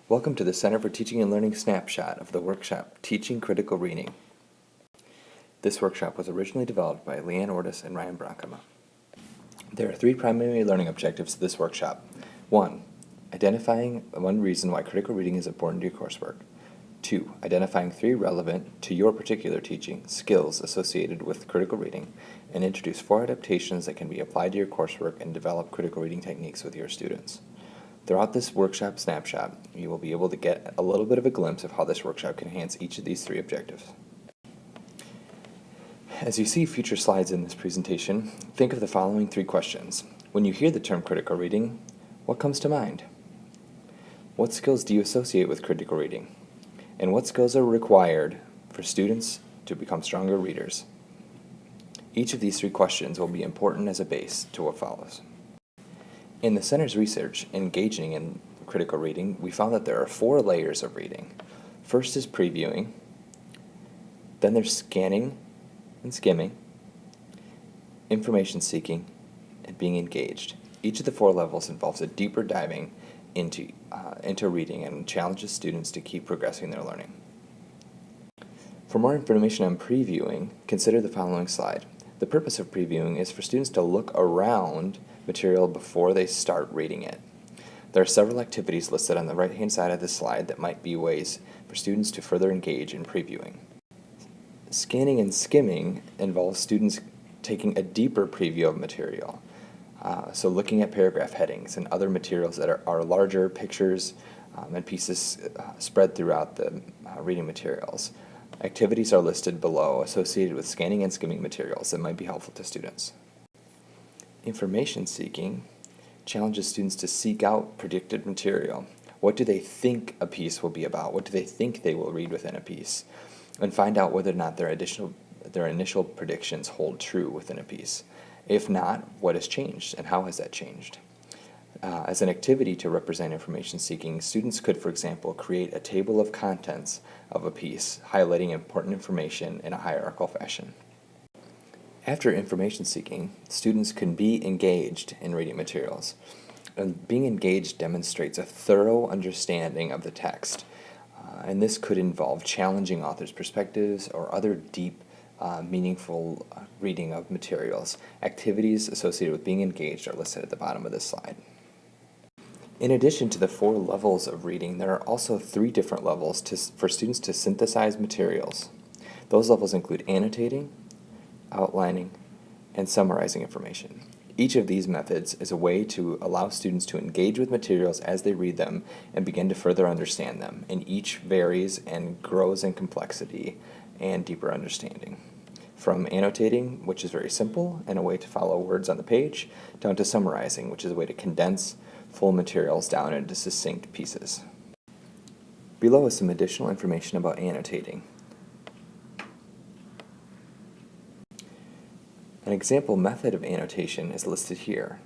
Welcome to the Center for Teaching and Learning snapshot of the workshop Teaching Critical Reading. This workshop was originally developed by Leanne Ortis and Ryan Bronkema. There are three primary learning objectives to this workshop. 1. Identifying one reason why critical reading is important to your coursework. 2. Identifying 3 relevant to your particular teaching skills associated with critical reading, and introduce 4 adaptations that can be applied to your coursework and develop critical reading techniques with your students. Throughout this workshop snapshot, you will be able to get a little bit of a glimpse of how this workshop can enhance each of these 3 objectives. As you see future slides in this presentation, think of the following 3 questions. When you hear the term critical reading, what comes to mind? What skills do you associate with critical reading? And what skills are required for students to become stronger readers? Each of these 3 questions will be important as a base to what follows. In the Center's research engaging in critical reading, we found that there are 4 layers of reading. First is previewing, then there's scanning and skimming, information seeking, and being engaged. Each of the 4 levels involves a deeper diving into reading and challenges students to keep progressing their learning. For more information on previewing, consider the following slide. The purpose of previewing is for students to look around material before they start reading it. There are several activities listed on the right-hand side of this slide that might be ways for students to further engage in previewing. Scanning and skimming involves students taking a deeper preview of material. So looking at paragraph headings and other materials that are larger pictures and pieces spread throughout the reading materials. Activities are listed below associated with scanning and skimming materials that might be helpful to students. Information seeking challenges students to seek out predicted material. What do they think a piece will be about? What do they think they will read within a piece? And find out whether or not their initial predictions hold true within a piece. If not, what has changed and how has that changed? As an activity to represent information seeking, students could, for example, create a table of contents of a piece, highlighting important information in a hierarchical fashion. After information seeking, students can be engaged in reading materials. And being engaged demonstrates a thorough understanding of the text, and this could involve challenging authors' perspectives or other deep, meaningful reading of materials. Activities associated with being engaged are listed at the bottom of this slide. In addition to the 4 levels of reading, there are also 3 different levels for students to synthesize materials. Those levels include annotating, outlining, and summarizing information. Each of these methods is a way to allow students to engage with materials as they read them and begin to further understand them, and each varies and grows in complexity and deeper understanding. From annotating, which is very simple and a way to follow words on the page, down to summarizing, which is a way to condense full materials down into succinct pieces. Below is some additional information about annotating. An example method of annotation is listed here,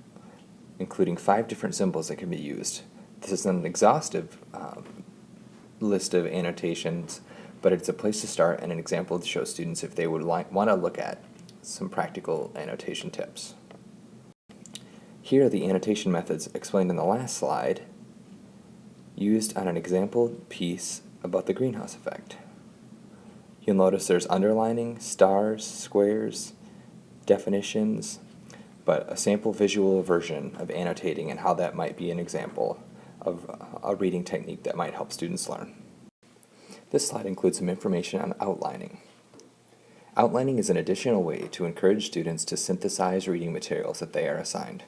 including 5 different symbols that can be used. This is not an exhaustive list of annotations, but it's a place to start and an example to show students if they would want to look at some practical annotation tips. Here are the annotation methods explained in the last slide, used on an example piece about the greenhouse effect. You'll notice there's underlining, stars, squares, definitions, but a sample visual version of annotating and how that might be an example of a reading technique that might help students learn. This slide includes some information on outlining. Outlining is an additional way to encourage students to synthesize reading materials that they are assigned.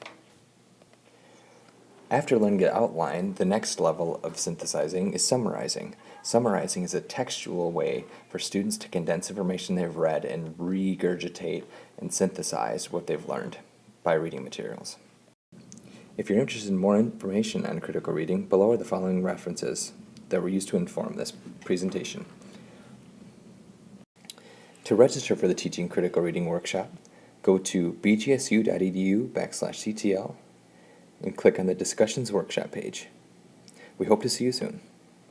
After learning to outline, the next level of synthesizing is summarizing. Summarizing is a textual way for students to condense information they've read and regurgitate and synthesize what they've learned by reading materials. If you're interested in more information on critical reading, below are the following references that were used to inform this presentation. To register for the Teaching Critical Reading workshop, go to bgsu.edu/CTL and click on the Discussions Workshop page. We hope to see you soon.